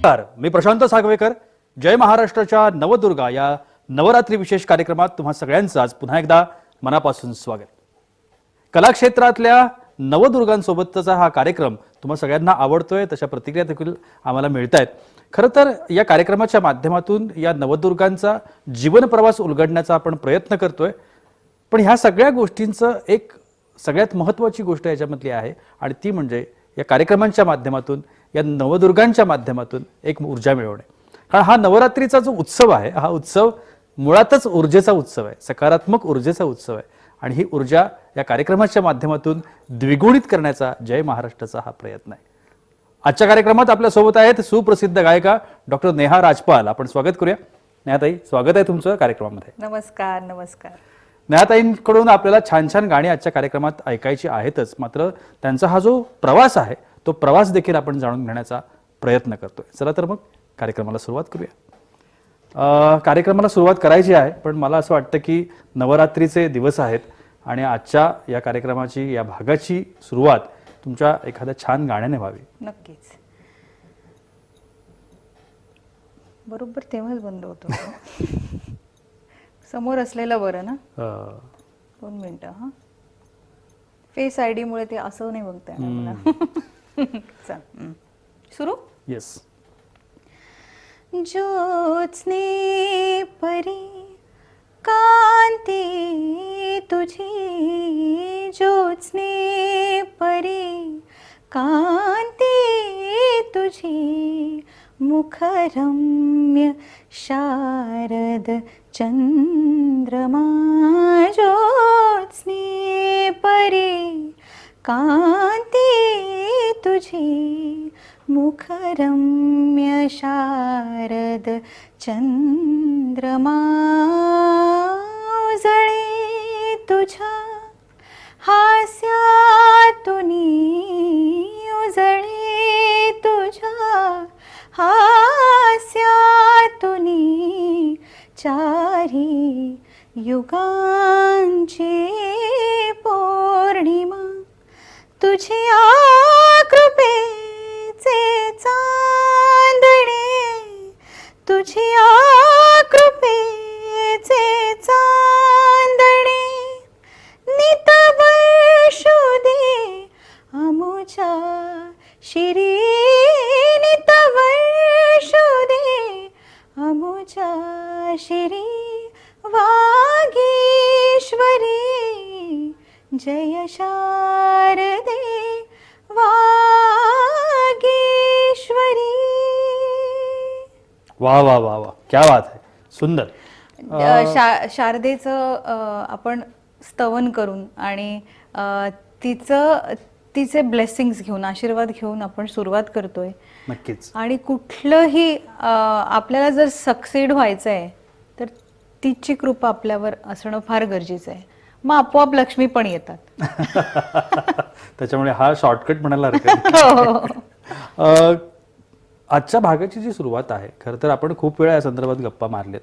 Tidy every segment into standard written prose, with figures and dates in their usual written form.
नमस्कार, मी प्रशांत सागवेकर. जय महाराष्ट्राच्या नवदुर्गा या नवरात्री विशेष कार्यक्रमात तुम्हा सगळ्यांचं आज पुन्हा एकदा मनापासून स्वागत. कलाक्षेत्रातल्या नवदुर्गांसोबतचा हा कार्यक्रम तुम्हा सगळ्यांना आवडतोय, तशा प्रतिक्रिया देखील आम्हाला मिळत आहेत. खरं तर या कार्यक्रमाच्या माध्यमातून या नवदुर्गांचा जीवन प्रवास उलगडण्याचा आपण प्रयत्न करतोय. पण ह्या सगळ्या गोष्टींचं एक सगळ्यात महत्त्वाची गोष्ट याच्यामधली आहे आणि ती म्हणजे या कार्यक्रमांच्या माध्यमातून, या नवदुर्गांच्या माध्यमातून एक ऊर्जा मिळवणे. कारण हा नवरात्रीचा जो उत्सव आहे, हा उत्सव मुळातच ऊर्जेचा उत्सव आहे, सकारात्मक ऊर्जेचा उत्सव आहे. आणि ही ऊर्जा या कार्यक्रमाच्या माध्यमातून द्विगुणित करण्याचा जय महाराष्ट्राचा हा प्रयत्न आहे. आजच्या कार्यक्रमात आपल्यासोबत आहेत सुप्रसिद्ध गायिका डॉक्टर नेहा राजपाल. आपण स्वागत करूया. नेहाताई, स्वागत आहे तुमचं कार्यक्रमामध्ये. नमस्कार. नमस्कार. नेहाताईंकडून आपल्याला छान छान गाणी आजच्या कार्यक्रमात ऐकायची आहेतच, मात्र त्यांचा हा जो प्रवास आहे तो प्रवास देखील आपण जाणून घेण्याचा प्रयत्न करतोय. चला तर मग कार्यक्रमाला सुरुवात करूया. कार्यक्रमाला सुरुवात करायची आहे, पण मला असं वाटतं की नवरात्रीचे दिवस आहेत आणि आजच्या या कार्यक्रमाची, या भागाची सुरुवात तुमच्या एखाद्या छान गाण्याने व्हावी. नक्कीच. बरोबर तेव्हाच बंद होतो. समोर असलेलं बरं ना. 2 मिनिटं. हा, फेस आयडी मुळे ते असं नाही बघताय ना मला. चल सुरू. येस. ज्योत्स्ने परी कांती तुझी, ज्योत्स्ने परी कांती तुझी, मुखरम्य शारद चंद्रमा, ज्योत्स्ने परी कांती तुझी, मुखरम्य शारद चंद्रमा, उजळे तुझ्या हास्यातुनी, उजळे तुझ्या हास्यातुनी, चारी युगांची पौर्णिमा, तुझ्या कृपेचे चांदणे, तुझ्या कृपेचे चांदणे, नित वर्षू दे आमुच्या शिरी, नित वर्षू दे आमुच्या शिरी, वागीश्वरी जय शारदे वागीश्वरी. वा वा वा वा, क्या बात आहे, सुंदर. शारदेचं आपण स्तवन करून आणि तिचे ब्लेसिंग्स घेऊन, आशीर्वाद घेऊन आपण सुरुवात करतोय. नक्कीच. आणि कुठलंही आपल्याला जर सक्सेड व्हायचं आहे तर तिची कृपा आपल्यावर असणं फार गरजेचं आहे. मग आपोआप लक्ष्मी पण येतात. त्याच्यामुळे हा शॉर्टकट म्हणायला हरकत नाही. आजच्या भागाची जी सुरुवात आहे, खरं तर आपण खूप वेळा या संदर्भात गप्पा मारल्यात,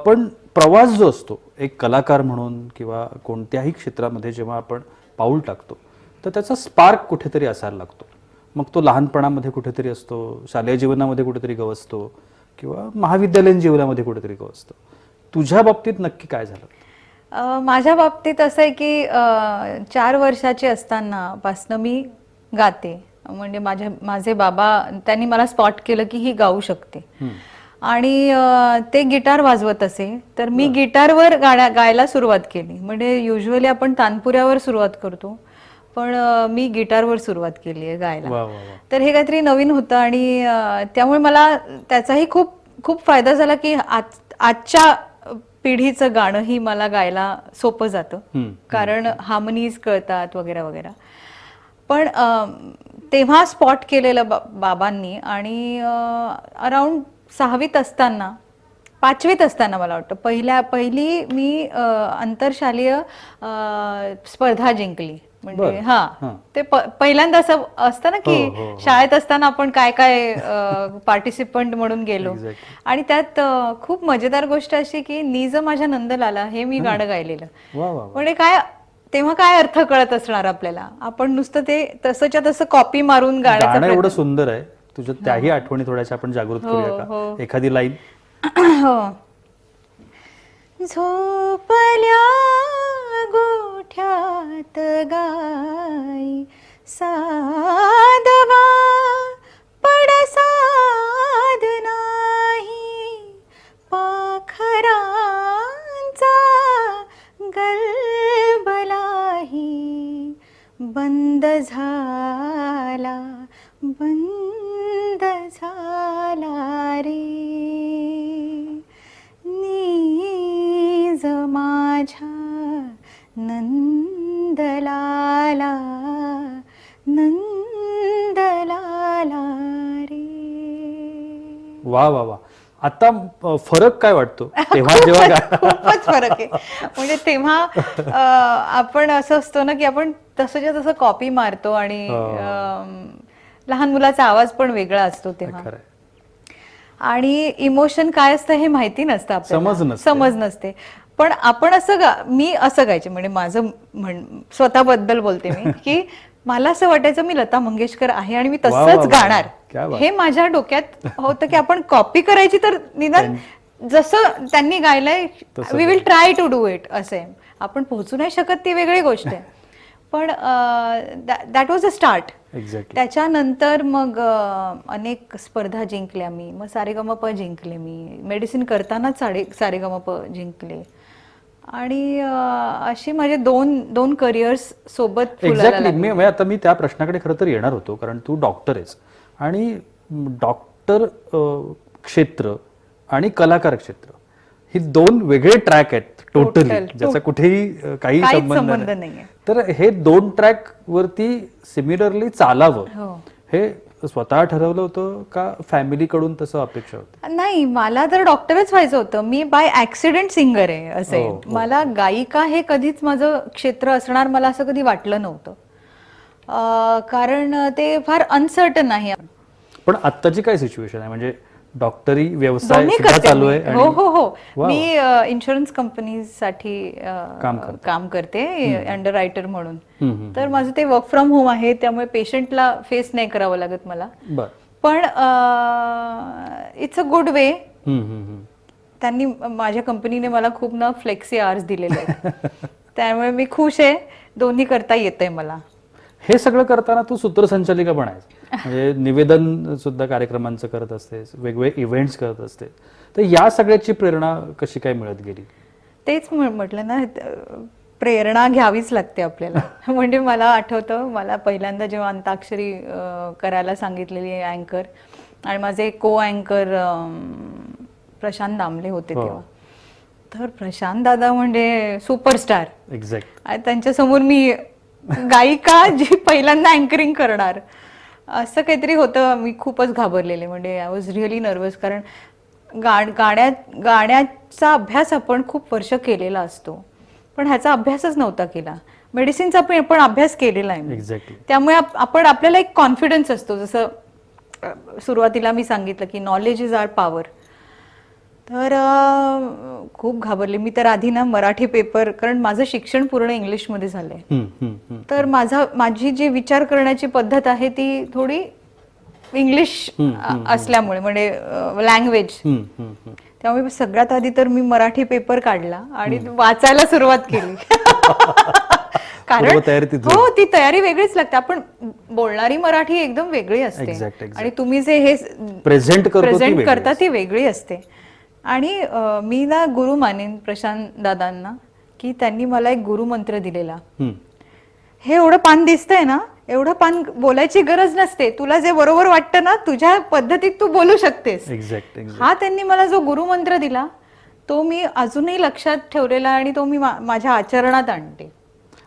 पण प्रवास जो असतो एक कलाकार म्हणून किंवा कोणत्याही क्षेत्रामध्ये जेव्हा आपण पाऊल टाकतो तर त्याचा स्पार्क कुठेतरी असायला लागतो. मग तो लहानपणामध्ये कुठेतरी असतो, शालेय जीवनामध्ये कुठेतरी गवसतो किंवा महाविद्यालयीन जीवनामध्ये कुठेतरी गवसतो. तुझ्या बाबतीत नक्की काय झालं? माझ्या बाबतीत असं आहे की 4 वर्षाचे असताना पासनं मी गाते. म्हणजे माझे बाबा त्यांनी मला स्पॉट केलं की ही गाऊ शकते आणि ते गिटार वाजवत असे तर मी गिटारवर गायला सुरुवात केली. म्हणजे युजली आपण तानपुऱ्यावर सुरुवात करतो, पण मी गिटारवर सुरुवात केली आहे गायला. तर हे काहीतरी नवीन होतं आणि त्यामुळे मला त्याचाही खूप खूप फायदा झाला की आजच्या पिढीचं गाणंही मला गायला सोपं जातं, कारण हार्मनीज कळतात वगैरे वगैरे. पण तेव्हा स्पॉट केलेलं बाबांनी आणि अराउंड 6वीत असताना, 5वीत असताना मला वाटतं पहिली मी आंतरशालेय स्पर्धा जिंकली. म्हणजे ते पहिल्यांदा असं असतं ना की शाळेत असताना आपण काय काय पार्टिसिपंट म्हणून गेलो. आणि त्यात खूप मजेदार गोष्ट अशी की निज माझ्या नंद लाला हे मी गाणं गायलेलं. म्हणजे काय तेव्हा काय अर्थ कळत असणार आपल्याला, आपण नुसतं ते तसंच्या तसं कॉपी मारून गाणं एवढं सुंदर आहे, तुझ्या त्याही आठवणी थोड्याशा आपण जागृत करूया का? एखादी लाईन. हो. झोपल्या गोठ्यात गाई साधवा पडसाद नाही पाखरांचा गलबलाही बंद झाला रे नीज माझ्या नंदलाला रे. वा वा वा. आता फरक काय वाटतो तेव्हा जेव्हा खूपच फरक आहे. म्हणजे तेव्हा आपण असं असतो ना की आपण तसंच्या तसं कॉपी मारतो आणि लहान मुलाचा आवाज पण वेगळा असतो तेव्हा. आणि इमोशन काय असतं हे माहिती नसतं आपल्याला, समज नसते. पण आपण मी असं गायचे. म्हणजे माझं स्वतःबद्दल बोलते मी की मला असं वाटायचं मी लता मंगेशकर आहे आणि मी तसंच गाणार. हे माझ्या डोक्यात होतं की आपण कॉपी करायची तर निदान जसं त्यांनी गायलंय we will try to do it. असं आपण पोहोचू नाही शकत ती वेगळी गोष्ट आहे. पण दॅट वॉज अ स्टार्ट. त्याच्यानंतर मग अनेक स्पर्धा जिंकल्या मी. मग सारेगमप जिंकले मी. मेडिसिन करतानाच सारेगमप जिंकले. आणि अशी माझे दोन करिअर्स सोबत. एक्झॅक्टली. आता मी त्या प्रश्नाकडे खरं तर येणार होतो, कारण तू डॉक्टर आहेस आणि डॉक्टर क्षेत्र आणि कलाकार क्षेत्र ही दोन वेगळे ट्रॅक आहेत टोटली, ज्याचा कुठेही काही संबंध नाही. तर हे दोन ट्रॅक वरती सिमिलरली चालावं हे स्वतः ठरवलं होतं का फॅमिलीकडून तसं अपेक्षा होती? नाही, मला तर डॉक्टरच व्हायचं होतं. मी बाय ऍक्सिडेंट सिंगर आहे असे. मला गायिका हे कधीच माझं क्षेत्र असणार मला असं कधी वाटलं नव्हतं. कारण ते फार अनसर्टन आहे. पण आत्ताची काय सिच्युएशन आहे? म्हणजे डॉक्टरी व्यवसाय चालू आहे? हो हो हो. मी इन्शुरन्स कंपनीसाठी काम करते अंडर रायटर म्हणून. तर माझं ते वर्क फ्रॉम होम आहे, त्यामुळे पेशंटला फेस नाही करावं लागत मला. पण इट्स अ गुड वे. त्यांनी माझ्या कंपनीने मला खूप ना फ्लेक्सी आवर्स दिलेले आहेत. त्यामुळे मी खुश आहे. दोन्ही करता येतंय मला. हे सगळं करताना तू सूत्रसंचालिका पण आहेस. म्हणजे निवेदन सुद्धा कार्यक्रमांचं करत असतेस, वेगवेगळे इव्हेंट्स करत असते. तर या सगळ्याची प्रेरणा कशी काय मिळत गेली? तेच म्हटलं ना, प्रेरणा घ्यावीच लागते आपल्याला. म्हणजे मला आठवतं, मला पहिल्यांदा जेव्हा अंताक्षरी करायला सांगितलेली अँकर, आणि माझे को अँकर प्रशांत दामले होते तेव्हा. तर प्रशांत दादा म्हणजे सुपरस्टार. एक्झॅक्ट. त्यांच्या समोर मी गायिका जी पहिल्यांदा अँकरिंग करणार, असं काहीतरी होतं. मी खूपच घाबरलेले. म्हणजे आय वॉज रिअली नर्वस. कारण गाण्याचा अभ्यास आपण खूप वर्ष केलेला असतो, पण ह्याचा अभ्यासच नव्हता केला. मेडिसिनचा पण अभ्यास केलेला आहे. एक्झॅक्टली. त्यामुळे आपल्याला एक कॉन्फिडन्स असतो. जसं सुरुवातीला मी सांगितलं की नॉलेज इज आवर पॉवर. तर खूप घाबरले मी. तर आधी ना मराठी पेपर, कारण माझं शिक्षण पूर्ण इंग्लिशमध्ये झालंय. तर माझी जी विचार करण्याची पद्धत आहे ती थोडी इंग्लिश असल्यामुळे, म्हणजे लँग्वेज. त्यामुळे सगळ्यात आधी तर मी मराठी पेपर काढला आणि वाचायला सुरुवात केली. कारण हो, ती तयारी वेगळीच लागते. आपण बोलणारी मराठी एकदम वेगळी असते आणि तुम्ही जे हे प्रेझेंट करता ती वेगळी असते. आणि मी ना गुरु मानेन प्रशांत दादांना, की त्यांनी मला एक गुरुमंत्र दिलेला. हे एवढं पान दिसतंय ना, एवढं पान बोलायची गरज नसते. तुला जे बरोबर वाटतं ना, तुझ्या पद्धतीत तू बोलू शकतेस. हा त्यांनी मला जो गुरुमंत्र दिला, तो मी अजूनही लक्षात ठेवलेला आणि तो मी माझ्या आचरणात आणते.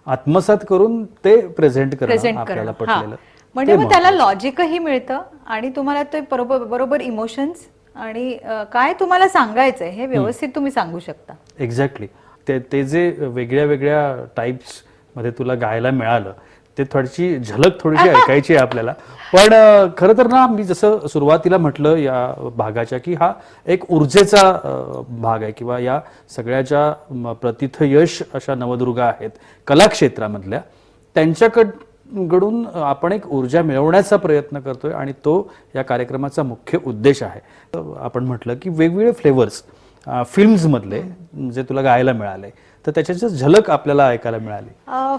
आत्मसात करून ते प्रेझेंट करणं. म्हणजे मग त्याला लॉजिकही मिळतं आणि तुम्हाला ते बरोबर इमोशन्स आणि काय तुम्हाला सांगायचंय हे व्यवस्थित तुम्ही सांगू शकता. एक्झॅक्टली. ते जे वेगळ्या वेगळ्या टाइप्स मध्ये तुला गायला मिळालं, ते थोडीशी झलक थोडीशी ऐकायची आहे आपल्याला. पण खरं तर ना, मी जसं सुरुवातीला म्हटलं या भागाच्या, की हा एक ऊर्जेचा भाग आहे, किंवा या सगळ्याच्या प्रतिथ यश अशा नवदुर्गा आहेत कलाक्षेत्रामधल्या, त्यांच्याकडे घडून आपण एक ऊर्जा मिळवण्याचा प्रयत्न करतोय आणि तो या कार्यक्रमाचा मुख्य उद्देश आहे. आपण म्हटलं की वेगवेगळे फ्लेवर्स फिल्म्समधले जे तुला गायला मिळाले, तर त्याच्याची झलक आपल्याला ऐकायला मिळाली.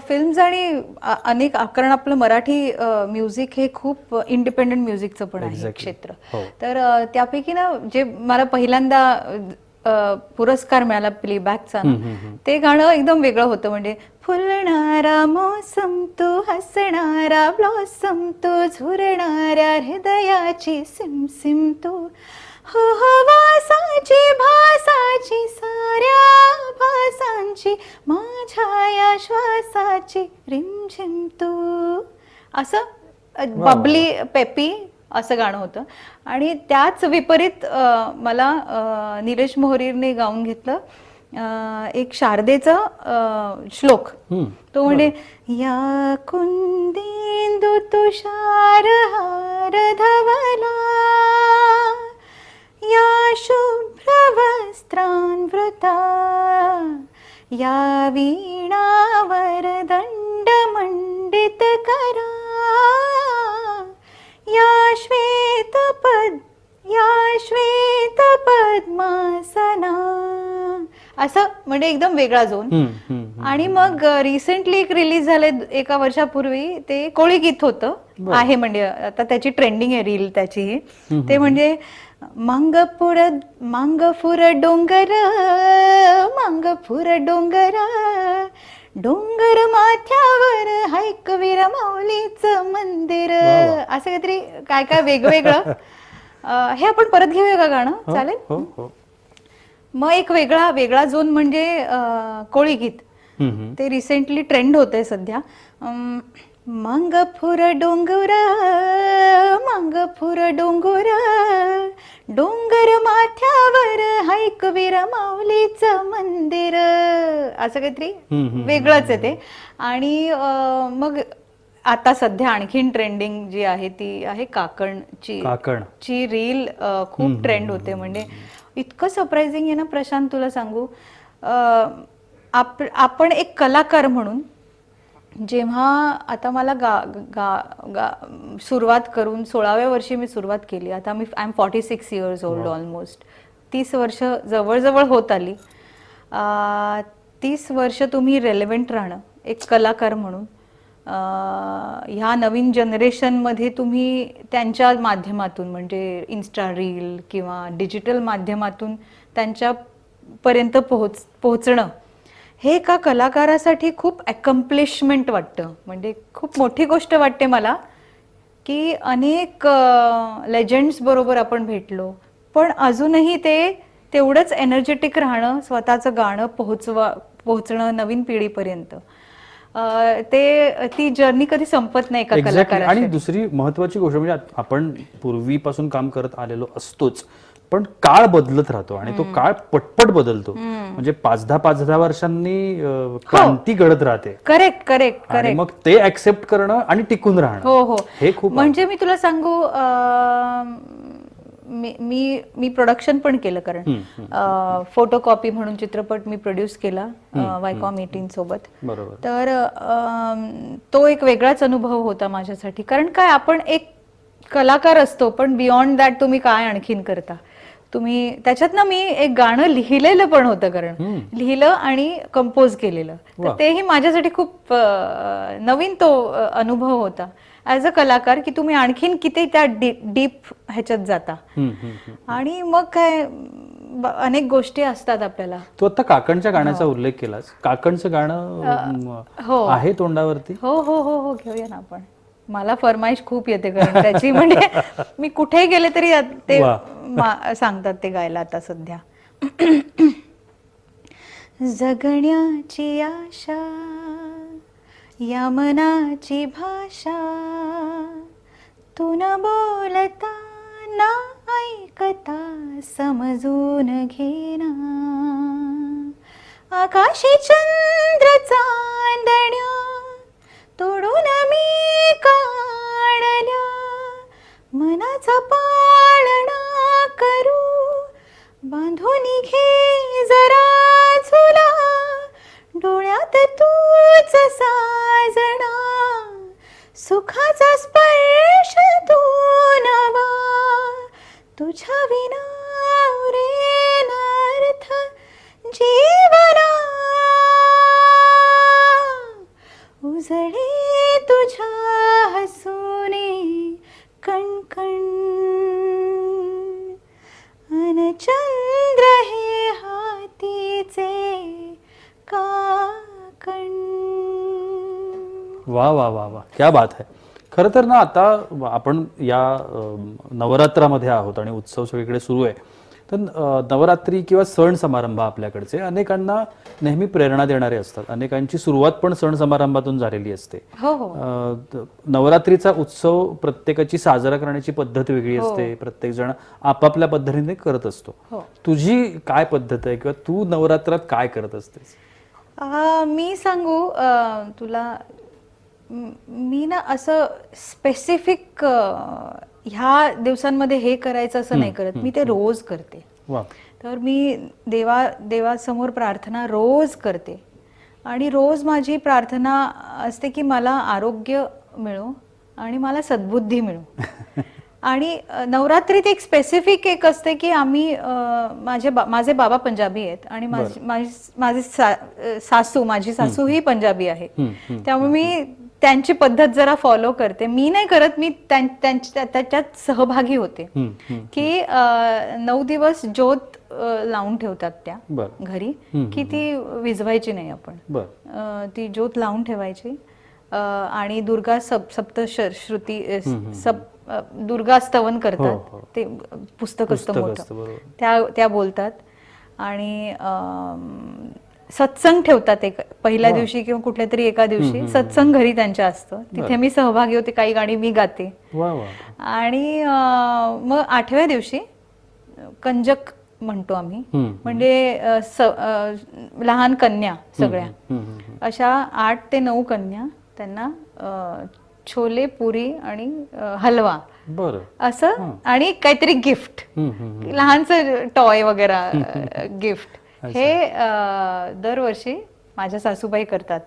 फिल्म्स आणि अनेक कारण आपलं मराठी म्युझिक हे खूप इंडिपेंडंट म्युझिकचं पण आहे Exactly. क्षेत्र. हो. तर त्यापैकी ना जे मला पहिल्यांदा पुरस्कार मिळाला प्लेबॅकचा ते गाणं एकदम वेगळं होतं. म्हणजे फुलणारा मोसम तू, हसणारा ब्लॉसम तू, झुरणाऱ्या हृदयाची सिमसिम तू, हो हो वासाची भासाची साऱ्या भासांची, माझ्या या श्वासाची रिमझिम तू, असं बबली पेपी असं गाणं होतं. आणि त्याच विपरीत मला निलेश मोहरीरने गाऊन घेतलं एक शारदेचा श्लोक. तो म्हणजे या कुंदेंदु तुषार हार धवला, या शुभ्र वस्त्रान्वृता, या वीणावर दंड मंडित करा, या श्वेत पद्मासना, असं म्हणजे एकदम वेगळा झोन. आणि मग रिसेंटली एक रिलीज झालंय एका वर्षापूर्वी, ते कोळी गीत होतं आहे. म्हणजे आता त्याची ट्रेंडिंग आहे रील त्याची ही. ते म्हणजे मांगफुर डोंगर, मांगफुर डोंगर, डोंगर माथ्यावर हैकवीर माऊलीचं मंदिर, असं काहीतरी काय काय वेगवेगळं. हे आपण परत घेऊया का गाणं? चालेल. मग एक वेगळा झोन म्हणजे कोळी गीत. ते रिसेंटली ट्रेंड होतंय सध्या. मांगफुर डोंगर, मांगफुर डोंगर, डोंगर माथ्यावर हैकवीर माऊलीचं मंदिर, असं काहीतरी वेगळंच आहे ते. आणि मग आता सध्या आणखीन ट्रेंडिंग जी आहे ती आहे काकणची रील. खूप ट्रेंड होते. म्हणजे इतकं सरप्राइझिंग आहे ना प्रशांत, तुला सांगू. आपण एक कलाकार म्हणून जेव्हा आता मला सुरुवात करून 16व्या वर्षी मी सुरुवात केली. आता I am 46 years old, almost 30 वर्ष जवळजवळ होत आली. 30 वर्ष तुम्ही रेलेव्हंट राहणं एक कलाकार म्हणून, ह्या नवीन जनरेशनमध्ये तुम्ही त्यांच्या माध्यमातून म्हणजे इन्स्टा रील किंवा डिजिटल माध्यमातून त्यांच्यापर्यंत पोहोचणं, हे एका कलाकारासाठी खूप अकम्प्लिशमेंट वाटतं. म्हणजे खूप मोठी गोष्ट वाटते मला की अनेक लेजंड्स बरोबर आपण भेटलो, पण अजूनही ते तेवढंच एनर्जेटिक राहणं, स्वतःचं गाणं पोहोचणं नवीन पिढीपर्यंत, ती जर्नी कधी संपत नाही एका कलाकाराची. आणि दुसरी महत्वाची गोष्ट म्हणजे आपण पूर्वीपासून काम करत आलेलो असतोच, पण काळ बदलत राहतो आणि तो काळ पटपट बदलतो. म्हणजे 5-10 वर्षांनी क्रांती घडत राहते. करेक्ट. मग ते ऍक्सेप्ट करणं आणि टिकून राहणं, हो हे खूप. म्हणजे मी तुला सांगू, मी प्रोडक्शन पण केलं. कारण फोटोकॉपी म्हणून चित्रपट मी प्रोड्यूस केला वायकॉम 18 सोबत. बरोबर. तर तो एक वेगळाच अनुभव होता माझ्यासाठी. कारण काय, आपण एक कलाकार असतो, पण बियॉन्ड दॅट तुम्ही काय आणखीन करता तुम्ही. त्याच्यातनं मी एक गाणं लिहिलेलं पण होतं, कारण लिहिलं आणि कंपोज केलेलं. तर तेही माझ्यासाठी खूप नवीन तो अनुभव होता ऍज अ कलाकार, की तुम्ही आणखीन किती त्या डीप ह्याच्यात जाता. आणि मग काय अनेक गोष्टी असतात आपल्याला. तू आता काकणच्या गाण्याचा उल्लेख केलास. काकणचं गाणं आहे तोंडावरती? हो घेऊया ना आपण. मला फरमाईश खूप येते कारण त्याची. म्हणजे मी कुठे गेले तरी ते सांगतात ते गायला आता सध्या. जगण्याची आशा, या मनाची भाषा, तू न बोलता ना ऐकता समजून घेना, आकाशी चंद्र चांदण्या तोडून मी काढल्या, मनाचा पाळणा करू बांधून घे जरा झुला, डोळ्यात तूच साजना, वा वा वा वा, क्या बात आहे. खरं तर ना आता आपण या नवरात्रामध्ये आहोत आणि उत्सव सगळीकडे सुरू आहे. तर नवरात्री किंवा सण समारंभ आपल्याकडचे अनेकांना नेहमी प्रेरणा देणारे असतात. अनेकांची सुरुवात पण सण समारंभातून झालेली असते. हो हो. नवरात्रीचा उत्सव प्रत्येकाची साजरा करण्याची पद्धत वेगळी असते. प्रत्येक जण आपापल्या पद्धतीने करत असतो. हो. तुझी काय पद्धत आहे किंवा तू नवरात्रात काय करत असतेस? मी सांगू तुला, मी ना असं स्पेसिफिक ह्या दिवसांमध्ये हे करायचं असं नाही करत. मी ते रोज करते. वा. तर मी देवासमोर प्रार्थना रोज करते आणि रोज माझी प्रार्थना असते की मला आरोग्य मिळो आणि मला सद्बुद्धी मिळो. आणि नवरात्रीत एक स्पेसिफिक एक असते की आम्ही माझे बाबा पंजाबी आहेत आणि माझी सासू ही पंजाबी आहे. त्यामुळे मी त्यांची पद्धत जरा फॉलो करते. मी नाही करत, मी त्याच्यात सहभागी होते. की 9 दिवस ज्योत लावून ठेवतात त्या घरी, की ती विझवायची नाही आपण. ती ज्योत लावून ठेवायची आणि दुर्गा सप्तश्रुती दुर्गा स्तवन करतात. ते पुस्तक असतं मोठं, त्या बोलतात आणि सत्संग ठेवतात. एक पहिल्या दिवशी किंवा कुठल्या तरी एका दिवशी सत्संग घरी त्यांच्या असतं. तिथे मी सहभागी होते. काही गाणी मी गाते. आणि मग 8व्या दिवशी कंजक म्हणतो आम्ही, म्हणजे लहान कन्या सगळ्या अशा 8 ते 9 कन्या, त्यांना छोले पुरी आणि हलवा असं आणि काहीतरी गिफ्ट, लहानसं टॉय वगैरे गिफ्ट, हे दरवर्षी माझ्या सासूबाई करतात.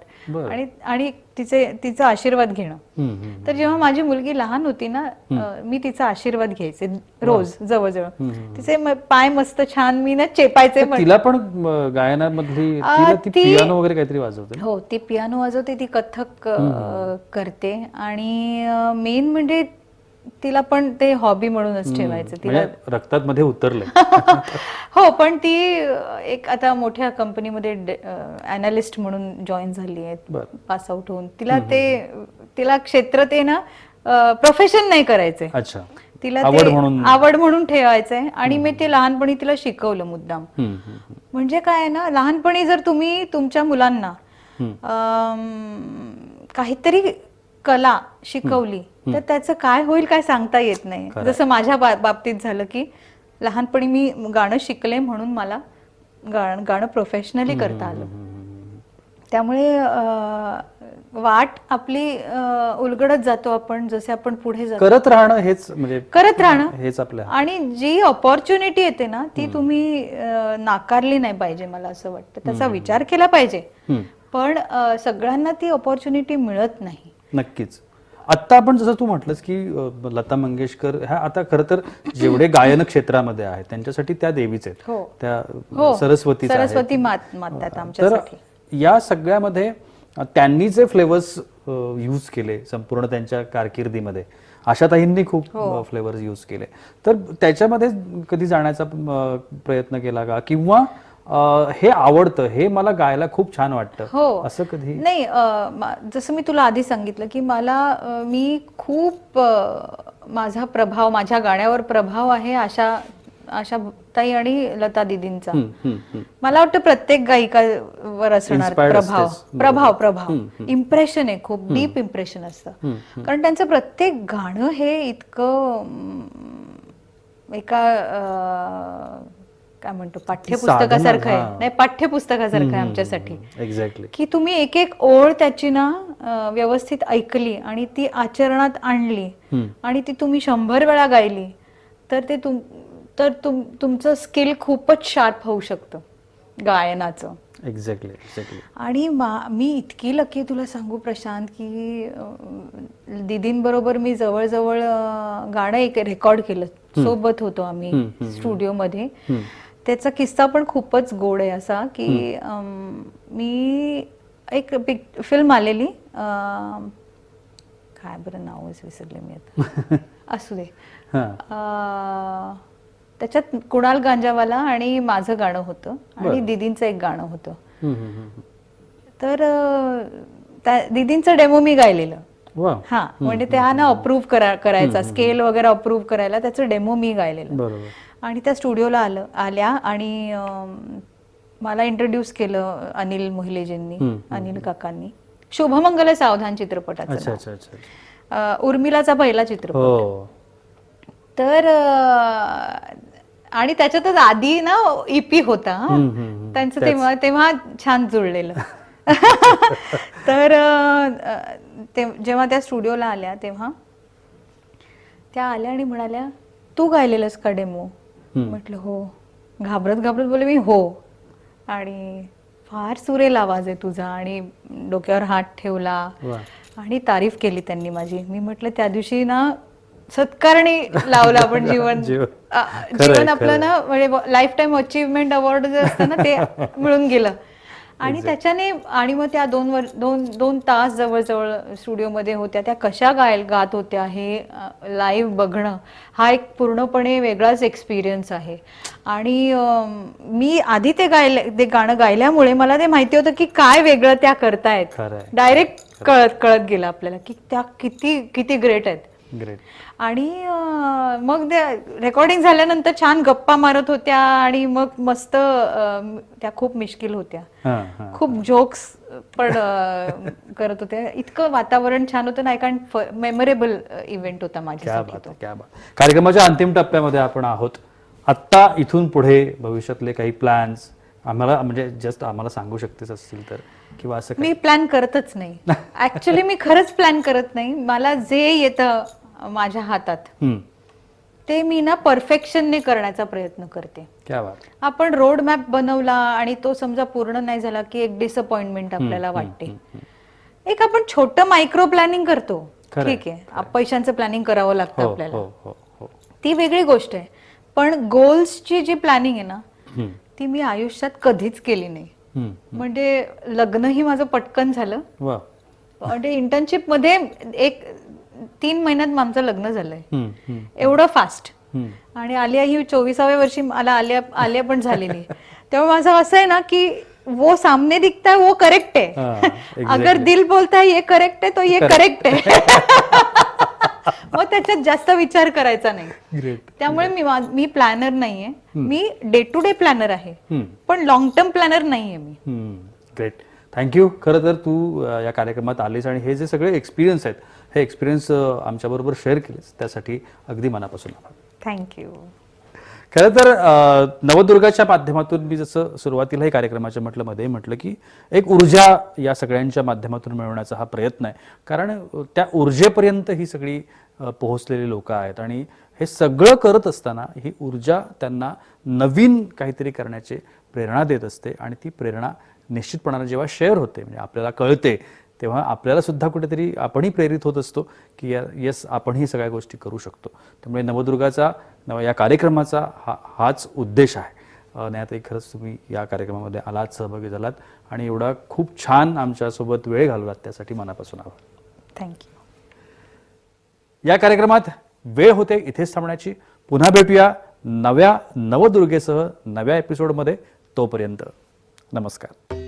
आणि तिचा आशीर्वाद घेणं. तर जेव्हा माझी मुलगी लहान होती ना, मी तिचा आशीर्वाद घ्यायचे रोज जवळजवळ. तिचे पाय मस्त छान मी ना चेपायचे. तिला पण गायनामधली पियानो वगैरे काहीतरी वाजवते. हो, ती पियानो वाजवते, ती कथक करते आणि मेन म्हणजे तिला पण ते हॉबी म्हणूनच ठेवायचं. तिला रक्तात मध्ये उतरले. हो, पण ती एक आता मोठ्या कंपनीमध्ये अॅनालिस्ट म्हणून जॉईन झाली आहे, पास आउट होऊन. तिला क्षेत्र ते ना प्रोफेशन नाही करायचंय. अच्छा. तिला आवड म्हणून ठेवायचंय. आणि मी ते लहानपणी तिला शिकवलं मुद्दाम. म्हणजे काय ना, लहानपणी जर तुम्ही तुमच्या मुलांना काहीतरी कला शिकवली तर त्याचं काय होईल काय सांगता येत नाही. जसं माझ्या बाबतीत झालं की लहानपणी मी गाणं शिकले म्हणून मला गाणं प्रोफेशनली करता आलं. त्यामुळे वाट आपली उलगडत जातो आपण, जसे आपण पुढे जातो. करत राहणं हेच आपलं. आणि जी ऑपॉर्च्युनिटी येते ना, ती तुम्ही नाकारली नाही पाहिजे, मला असं वाटतं. त्याचा विचार केला पाहिजे, पण सगळ्यांना ती ऑपॉर्च्युनिटी मिळत नाही. नक्कीच. आता आपण जसं तू म्हटलंस की लता मंगेशकर ह्या आता खरं तर जेवढे गायन क्षेत्रामध्ये आहेत त्यांच्यासाठी त्या देवीच आहेत. त्या सरस्वती मातात आमच्यासाठी. तर या सगळ्यामध्ये त्यांनी जे फ्लेवर्स यूज केले संपूर्ण त्यांच्या कारकिर्दीमध्ये, आशाताईंनी खूप फ्लेवर्स यूज केले, तर त्याच्यामध्ये कधी जाण्याचा प्रयत्न केला का? किंवा हे आवडतं, हे मला गायला खूप छान वाटतं, असं कधी? नाही, जसं मी तुला आधी सांगितलं की मी खूप माझा प्रभाव, माझ्या गाण्यावर प्रभाव आहे आशा ताई आणि लता दीदींचा. मला वाटतं प्रत्येक गायिकावर असणार प्रभाव इम्प्रेशन आहे, खूप डीप इम्प्रेशन असतं. कारण त्यांचं प्रत्येक गाणं हे इतकं एका काय म्हणतो पाठ्यपुस्तकासारखं आहे. नाही, पाठ्यपुस्तकासारखं आहे आमच्यासाठी. एक्झॅक्टली. की तुम्ही एक ओळ त्याची ना व्यवस्थित ऐकली आणि ती आचरणात आणली आणि ती तुम्ही 100 वेळा गायली तर तुमचं स्किल खूपच शार्प होऊ शकतं गायनाचं. एक्झॅक्टली. आणि मी इतकी लकी, तुला सांगू प्रशांत, की दीदींबरोबर मी जवळजवळ गाणं एक रेकॉर्ड केलं, सोबत होतो आम्ही स्टुडिओमध्ये. त्याचा किस्सा पण खूपच गोड आहे असा की मी एक फिल्म आलेली, काय बरं नावच विसरले मी आता, असू दे. त्याच्यात कुणाल गांजावाला आणि माझं गाणं होतं आणि दीदींचं एक गाणं होतं. तर त्या दीदींचं डेमो मी गायलेलं. वा हा म्हणजे त्या ना अप्रूव्ह करायचा स्केल वगैरे अप्रूव्ह करायला त्याचं डेमो मी गायलेलं. बरोबर. आणि त्या स्टुडिओला आल्या आणि मला इंट्रोड्यूस केलं अनिल मोहिलेजींनी, अनिल काकांनी. शुभमंगल सावधान चित्रपटाचं अच्छा नाव. अच्छा अच्छा. उर्मिलाचा पहिला चित्रपट. हो. तर आणि त्याच्यातच आधी ना ईपी होता त्यांचं, तेव्हा छान जुळलेलं. तर जेव्हा त्या स्टुडिओला आल्या तेव्हा त्या आल्या आणि म्हणाल्या, तू गायलेलंस का डेमो? म्हटलं हो. घाबरत घाबरत बोले मी हो. आणि फार सुरेल आवाज आहे तुझा. आणि डोक्यावर हात ठेवला आणि तारीफ केली त्यांनी माझी. मी म्हटलं त्या दिवशी ना सत्कारणी लावलं आपण जीवन आपलं ना, म्हणजे लाईफ टाईम अचीवमेंट अवॉर्ड जे असतं ना ते मिळून गेलं. आणि त्याच्याने आणि मग त्या दोन तास जवळजवळ स्टुडिओमध्ये होत्या. त्या कशा गात होत्या हे लाईव्ह बघणं हा एक पूर्णपणे वेगळाच एक्सपिरियन्स आहे. आणि मी आधी ते गाणं गायल्यामुळे मला ते माहिती होतं की काय वेगळं त्या करतायत. डायरेक्ट कळत गेलं आपल्याला की त्या किती ग्रेट आहेत. ग्रेट. आणि मग ते रेकॉर्डिंग झाल्यानंतर छान गप्पा मारत होत्या आणि मग मस्त त्या खूप मिश्किल होत्या. खूप जोक्स पण करत होत्या. इतकं वातावरण छान होतं ना. कारण मेमोरेबल इव्हेंट होता माझ्यासाठी. कार्यक्रमाच्या अंतिम टप्प्यामध्ये आपण आहोत. आत्ता इथून पुढे भविष्यातले काही प्लॅन्स आम्हाला म्हणजे जस्ट आम्हाला सांगू शकतेस असतील तर, किंवा असं? मी प्लॅन करतच नाही ऍक्च्युली. मी खरंच प्लॅन करत नाही. मला जे येतं माझ्या हातात ते मी ना परफेक्शनने करण्याचा प्रयत्न करते. आपण रोड मॅप बनवला आणि तो समजा पूर्ण नाही झाला की एक डिसअपॉइंटमेंट आपल्याला वाटते. एक आपण छोटं मायक्रो प्लॅनिंग करतो, ठीक आहे, पैशांचं प्लॅनिंग करावं लागतं आपल्याला, ती वेगळी गोष्ट आहे. पण गोल्सची जी प्लॅनिंग आहे ना ती मी आयुष्यात कधीच केली नाही. म्हणजे लग्नही माझं पटकन झालं. म्हणजे इंटर्नशिप मध्ये 3 महिन्यात आमचं लग्न झालंय, एवढं फास्ट. आणि आलिया ही 24व्या वर्षी मला आलिया पण झालेली. तेव्हा माझं असं आहे ना की वो सामने दिखता है वो करेक्ट है, अगर दिल बोलता है ये करेक्ट है तो ये करेक्ट है. मग त्याच्यात जास्त विचार करायचा नाही. त्यामुळे मी प्लॅनर नाहीये. मी डे टू डे प्लॅनर आहे, पण लॉंग टर्म प्लॅनर नाहीये मी. ग्रेट. थँक्यू. खरं तर तू या कार्यक्रमात आलीस आणि हे जे सगळे एक्सपिरियन्स आहेत हे एक्सपिरियन्स आमच्याबरोबर शेअर केलेस त्यासाठी अगदी मनापासून आभार. थँक्यू. खरं तर नवदुर्गाच्या माध्यमातून मी जसं सुरुवातीला हे कार्यक्रमाच्या म्हटलं की एक ऊर्जा या सगळ्यांच्या माध्यमातून मिळवण्याचा हा प्रयत्न आहे. कारण त्या ऊर्जेपर्यंत ही सगळी पोहोचलेली लोक आहेत आणि हे सगळं करत असताना ही ऊर्जा त्यांना नवीन काहीतरी करण्याची प्रेरणा देत असते. आणि ती प्रेरणा निश्चितपणाने जेव्हा शेअर होते, म्हणजे आपल्याला कळते, तेव्हा आपल्याला सुद्धा कुठेतरी आपणही प्रेरित होत असतो की येस आपणही सगळ्या गोष्टी करू शकतो. त्यामुळे नवदुर्गाचा या कार्यक्रमाचा हाच उद्देश आहे. नाही खरंच तुम्ही या कार्यक्रमामध्ये आलात, सहभागी झालात आणि एवढा खूप छान आमच्यासोबत वेळ घालवलात त्यासाठी मनापासून आभार. थँक्यू. या कार्यक्रमात वेळ होते इथेच थांबण्याची. पुन्हा भेटूया नव्या नवदुर्गेसह नव्या एपिसोडमध्ये. तोपर्यंत नमस्कार.